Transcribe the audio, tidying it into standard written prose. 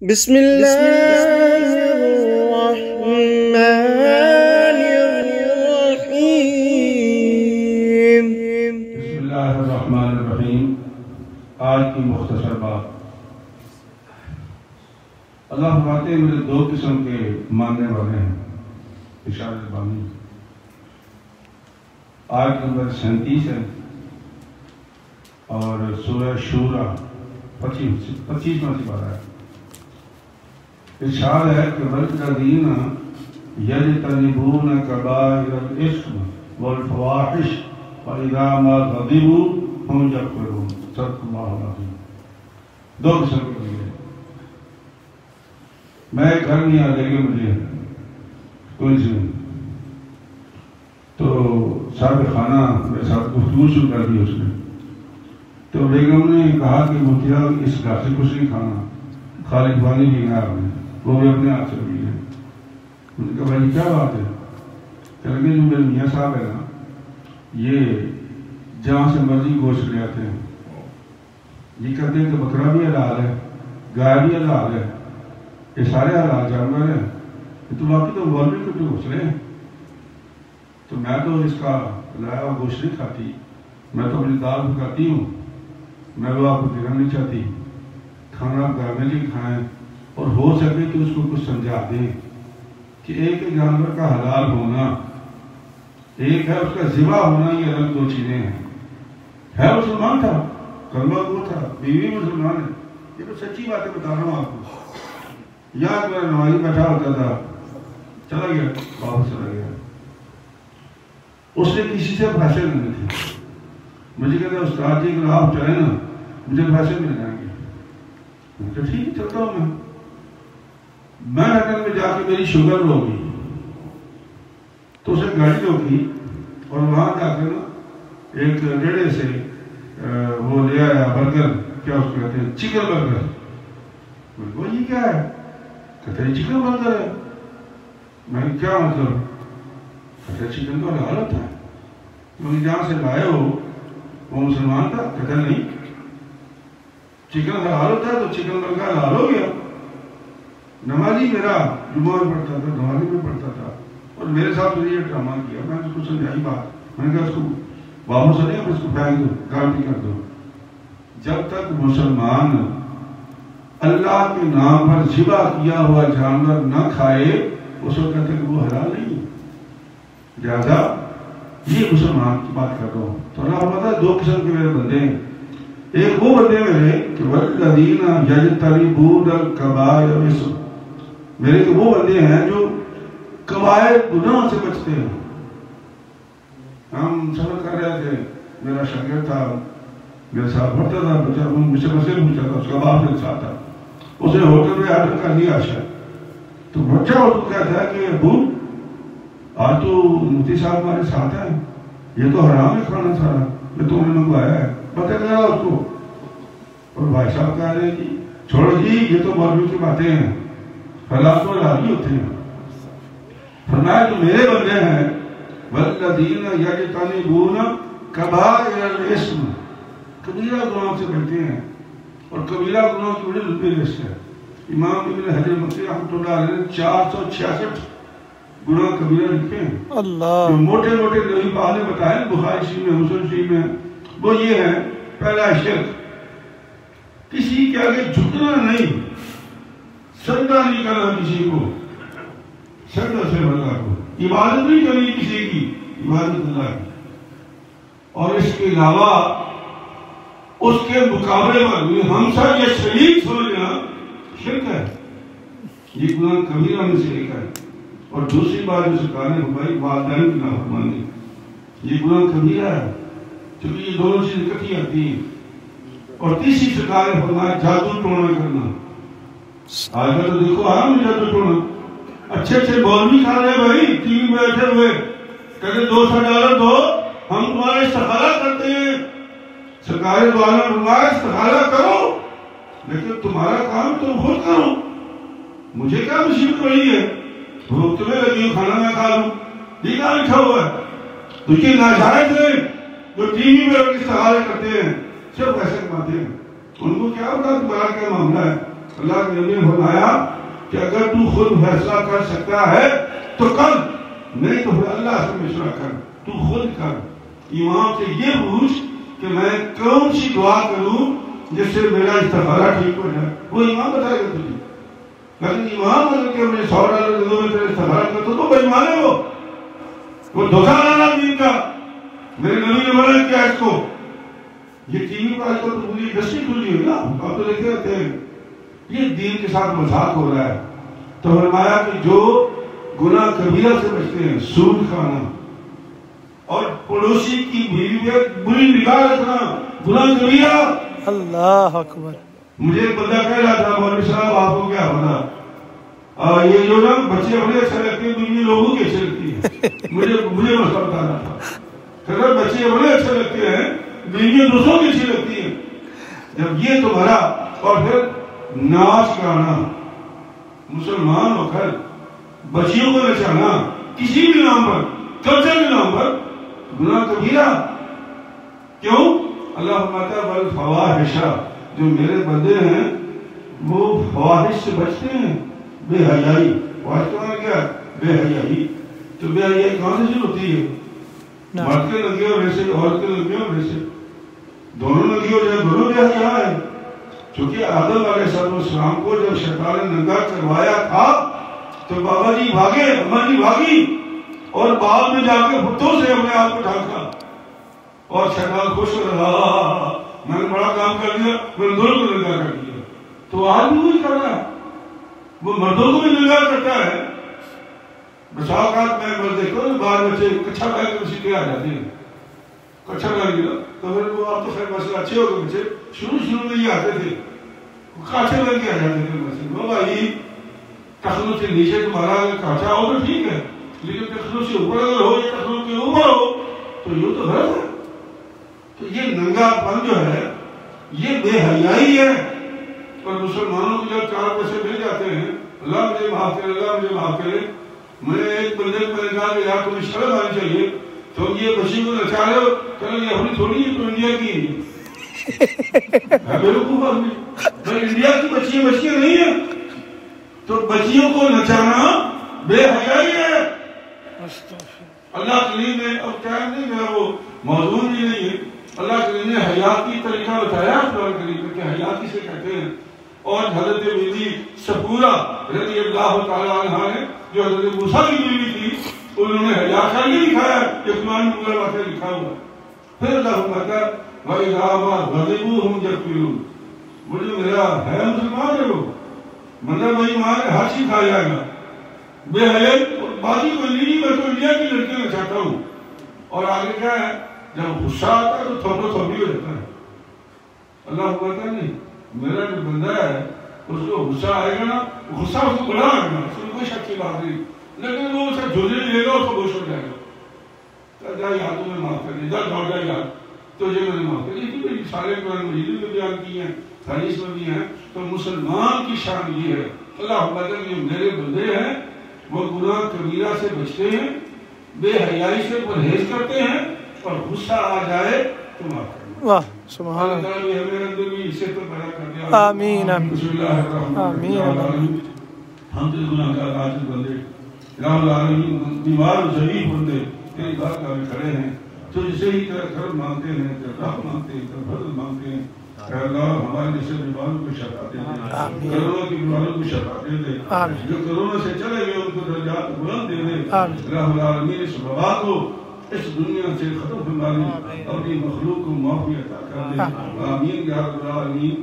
بسم اللہ الرحمن الرحیم۔ بسم اللہ الرحمن الرحیم۔ آج کی مختصر بات، اللہ فرماتے ہیں میرے دو قسم کے ماننے والے ہیں، اشارہ بانی۔ آیت نمبر 37 ہے اور سورہ شورى 25 میں سے بارہ ہے۔ ارشاد ہے کہ والذین یجتنبون کبائر الاثم والفواحش وَإِذَا مَا غَضِبُوا هُمْ يَغْفِرُونَ۔ صدق اللہ العظیم۔ دو قسم کے لیے میں گھر نہیں آ جائے گا، مجھے کوئی سی نہیں تو صاحب خانہ میرے ساتھ گفتگو شروع کر دی اس نے، تو بیگم نے کہا کہ مفتی صاحب اس گھر سے کچھ نہیں کھانا، خالد پانی پینا آپ نے، وہ بھی اپنے ہاتھ سے پی ہے۔ میں نے کہا بھائی کیا بات ہے؟ کہ لگے جو میرے میاں صاحب ہے نا، یہ جہاں سے مرضی گوشت لے آتے ہیں، یہ کہتے ہیں کہ بکرا بھی حلال ہے، گائے بھی حلال ہے، یہ سارے حلال جانور ہیں، تو باقی تو مولوی کو جو گھسلے ہیں، تو میں تو اس کا لایا ہوا گوشت نہیں کھاتی، میں تو اپنی دال پکاتی ہوں، میں وہ آپ کو دینا نہیں چاہتی، کھانا گھر میں نہیں کھائیں، اور ہو سکے تو اس کو کچھ سمجھا دیں کہ ایک جانور کا حلال ہونا، ایک ہے اس کا ذبح ہونا، یہ الگ دو چیزیں ہیں۔ ہے مسلمان تھا، کلمہ گو تھا، بیوی مسلمان ہے، یہ تو سچی باتیں بتا رہا ہوں آپ کو۔ یاد میرا نمازی بیٹھا ہوتا تھا، چلا گیا، واپس چلا گیا، اس نے کسی سے پیسے لینے تھے، مجھے کہتا ہے استاد جی اگر آپ چاہیں نا مجھے پیسے مل جائیں گے۔ میں کہا ٹھیک ہے چلتا ہوں میں ہوٹل میں جا کے میری شوگر لو گئی، تو اسے گاڑی روکی اور وہاں جا کر نا ایک ریڑے سے وہ لے آیا برگر، کیا اس کو کہتے ہیں چکن برگر۔ میں نے کہا یہ کیا ہے؟ کہتے ہیں چکن برگر ہے۔ میں نے کیا مطلب؟ کہتے ہیں چکن تو حلال ہوتا ہے۔ میں نے جہاں سے لائے ہو وہ مسلمان تھا؟ کہتے ہیں نہیں، چکن حلال ہوتا ہے تو چکن برگر حلال ہو گیا۔ نمازی میرا جمعہ میں پڑھتا تھا، نمازی میں پڑھتا تھا، اور میرے ساتھ یہ ڈرامہ کیا۔ میں نے اس کو سمجھائی بات، میں نے کہا اس کو واپس نہیں، اس کو پھینک دو، گالی کر دو۔ جب تک مسلمان اللہ کے نام پر ذبح کیا ہوا جانور نہ کھائے اس وقت تک وہ حلال نہیں ہے۔ لہذا یہ مسلمان کی بات کر رہا ہوں۔ تو اللہ پتہ ہے دو قسم کے میرے بندے ہیں، ایک وہ بندے میرے کہ والذین یجتنبون الکبائر الاثم، میرے کہ وہ بندے ہیں جو کبائر گناہ سے بچتے ہیں۔ ہم سفر کر رہے تھے، میرا شاگرد تھا، میرے ساتھ پڑھتا تھا، بچہ مجھ سے مسئلہ پوچھا تھا، اس کا باپ میرے ساتھ تھا، اسے ہوٹل میں آرڈر کر دیا عشاء، تو بچہ اس کو کہتا ہے کہ ابو آج تو مفتی صاحب ہمارے ساتھ ہیں، یہ تو حرام ہے کھانا سارا، یہ تو انہوں نے منگوایا ہے، پتہ کرا اس کو۔ اور بھائی صاحب کہہ رہے ہیں کہ چھوڑو جی یہ تو مولوی کی باتیں ہیں، حلال تو حلال ہی ہوتے ہیں۔ فرمایا جو میرے بندے ہیں والذین یجتنبون کبائر الاثم، کبیرہ گناہ سے بچتے ہیں، اور کبیرہ گناہ کی بڑی لمبی لسٹ ہے۔ امام ابن حجر مکی رحمۃ اللہ علیہ نے 466 گناہ کبیرہ لکھے ہیں، جو موٹے موٹے نبی پاک نے بتائے بخاری شریف میں، مسلم شریف میں۔ وہ یہ ہے، پہلا شرک، کسی کے آگے جھکنا نہیں، سجدہ نہیں کرنا کسی کو، سجدہ سے اللہ کو، عبادت نہیں کرنی کسی کی، عبادت اللہ کی۔ اور اس کے علاوہ اس کے مقابلے پر ہم سب یہ شریک سمجھنا شرک ہے، یہ گناہ کبیرہ میں سے ایک ہے۔ اور دوسری بات جو سرکار نے فرمائی والدین کی نافرمانی، یہ گناہ کبیرہ ہے، کیونکہ یہ دونوں چیزیں اکٹھی آتی ہیں۔ اور تیسری سرکار نے فرمایا جادو ٹونا کرنا۔ آج کل تو دیکھو آرام میں جادو ٹونا، اچھے اچھے مولوی کھا رہے بھائی ٹی وی میں بیٹھے ہوئے، کہتے $200 دو ہم تمہارا استخارہ کرتے ہیں۔ سرکار دوارا فرمایا استخارہ کرو لیکن تمہارا کام تم خود کرو، مجھے کیا مصیبت پڑی ہے، بھوک تمہیں لگی ہو کھانا میں کھا لوں، یہ کہاں لکھا ہوا ہے؟ تو یہ ناجائز ہیں جو ٹی وی میں استخارے کرتے ہیں، صرف پیسے کماتے ہیں، ان کو کیا ہوتا تمہارا کیا معاملہ ہے؟ اللہ کے نبی نے فرمایا کہ اگر تو خود فیصلہ کر سکتا ہے تو کر، نہیں تو پھر اللہ سے مشورہ کر، تو خود کر۔ امام سے یہ پوچھ کہ میں کون سی دعا کروں جس سے میرا استخارہ ٹھیک ہو جائے، وہ امام بتائے گا تجھے۔ لیکن امام اگر کہ ہمیں $100 دے دو میں تیرے استخارہ کرتا تو بے ایمان ہے وہ دھوکہ لانا دین کا۔ میرے نبی نے منع کیا اس کو۔ یہ ٹی وی پر آج کل تو پوری انڈسٹری کھلی ہوئی نا، آپ تو دیکھتے رہتے ہیں، یہ دین کے ساتھ مذاق ہو رہا ہے۔ تو فرمایا کہ جو گناہ کبیرہ سے بچتے ہیں، سود کھانا اور پڑوسی کی بیوی پہ بری نگاہ رکھنا گناہ کبیرہ۔ اللہ اکبر۔ مجھے ایک بندہ کہہ رہا تھا مولوی صاحب آپ کو کیا پتا، یہ جو نا بچے بڑے اچھے لگتے ہیں دنیا لوگوں کی اچھے لگتی ہے۔ مجھے مسئلہ بتا رہا تھا کہ بچے بڑے اچھے لگتے ہیں دنیا دوسروں کی اچھی لگتی ہے۔ جب یہ تمہارا اور پھر ناچ گانا، مسلمان ہو کر بچیوں کو نچانا کسی بھی نام پر، کلچر کے نام پر، گناہ کبیرہ۔ کیوں؟ اللہ فرماتا ہے والفواحش، جو میرے بندے ہیں وہ فواحش سے بچتے ہیں، بے حیائی۔ فواحش کا معنی کیا ہے؟ بے حیائی۔ تو بے حیائی کہاں سے شروع ہوتی ہے؟ مرد کے لگے اور ویسے، عورت کے لگے اور ویسے، دونوں لگی ہو جائے دونوں بے حیا ہے۔ چونکہ آدم علیہ السلام کو جب شیطان نے ننگا کروایا تھا تو بابا جی بھاگے، اماں جی بھاگی اور باغ میں جا کے بتوں سے اپنے آپ کو ڈھانکا اور شیطان خوش ہو رہا، میں نے بڑا کام کر دیا، میں نے دونوں کو ننگا کر دیا۔ تو آج بھی وہی کر رہا ہے، وہ مردوں کو بھی ننگا کرتا ہے۔ بسا اوقات میں دیکھو باہر بچے کچھا پہن کے سیکھے آ جاتے ہیں، کچھا پہن کے تو پھر وہ آپ تو خیر مسئلہ اچھے ہو گئے بچے، شروع میں یہ آتے تھے کانچے پہن کے آ جاتے تھے مسئلہ۔ وہ بھائی ٹخنوں سے نیچے تمہارا اگر کانچا ہو تو ٹھیک ہے، لیکن ٹخنوں سے اوپر اگر ہو یا ٹخنوں کے اوپر ہو تو یہ تو غلط ہے۔ تو یہ ننگا پن جو ہے یہ بے حیائی ہے۔ اور مسلمانوں کو جب 4 پیسے مل جاتے ہیں، اللہ مجھے معاف کرے، اللہ مجھے معاف کرے، میں ایک بندے کو میں نے کہا کہ یار تمہیں شرم آنی چاہیے، تو یہ بچی کو نچا رہے ہو، کہنا یہ اپنی تھوڑی ہے، تو انڈیا کی ہے۔ میں بیوقوف آدمی، میں انڈیا کی بچیاں نہیں ہیں، تو بچیوں کو نچانا بے حیائی ہے۔ اللہ کریم نے، اب ٹائم نہیں میرا وہ موضوع بھی نہیں ہے، اللہ کریم نے حیاتی طریقہ بتایا قرآن کریم میں کہ حیاتی سے کہتے ہیں۔ اور حضرت بیوی سپورہ رضی اللہ تعالیٰ عنہ نے جو حضرت موسیٰ کی بیوی تھی، انہوں نے حیا کر کے دکھایا، یہ قرآن میں پورا واقعہ لکھا ہوا ہے۔ پھر اللہ فرماتا ہے وَإِذَا مَا غَضِبُوا هُمْ يَغْفِرُونَ، وہ جو میرا ہے مسلمان ہے، وہ بندہ بھائی ماں ہر چیز کھا جائے گا، بے حیائی باقی کوئی نہیں، میں تو انڈیا کی لڑکیوں میں چاہتا ہوں۔ اور آگے کیا ہے، جب غصہ آتا ہے تو تھوڑا تھوڑی ہو جاتا ہے۔ اللہ فرماتا ہے نہیں، میرا جو بندہ ہے اس کو غصہ آئے گا نا، غصہ اس کو بڑا آئے گا، اس میں کوئی شک کی بات نہیں، لیکن وہ اسے جھوجے لے گا، اس کو گوش ہو جائے گا، جا یاد تمہیں معاف کر دیا، جا دوڑ جا یاد تجھے میں نے معاف کر دیا۔ کیونکہ سارے قرآن مجید میں بیان کی ہیں، حدیث میں بھی ہیں۔ تو مسلمان کی شان یہ ہے، اللہ تعالیٰ جو میرے بندے ہیں وہ گناہ کبیرہ سے بچتے ہیں، بے حیائی سے پرہیز کرتے ہیں، اور غصہ آ جائے تو معاف کرنا۔ واہ سبحان اللہ، آمین آمین بسم اللہ الرحمن الرحیم۔ ہم سے گناہ کا عاجز بندے، رب العالمین بیمار و ضعیف بندے تیری بارگاہ میں کھڑے ہیں، تو جسے ہی تیرا کرم مانگتے ہیں، تیرا رحم مانگتے ہیں، تیرا فضل مانگتے ہیں۔ اے اللہ ہمارے جیسے بیماروں کو شفا دے دے، کرونا کی بیماروں کو شفا دے دے، جو کرونا سے چلے گئے ان کو درجات بلند دے دے۔ رب العالمین اس وبا کو اس دنیا سے ختم فرما دے، اپنی مخلوق کو معافی عطا کر دے۔ آمین یا رب العالمین۔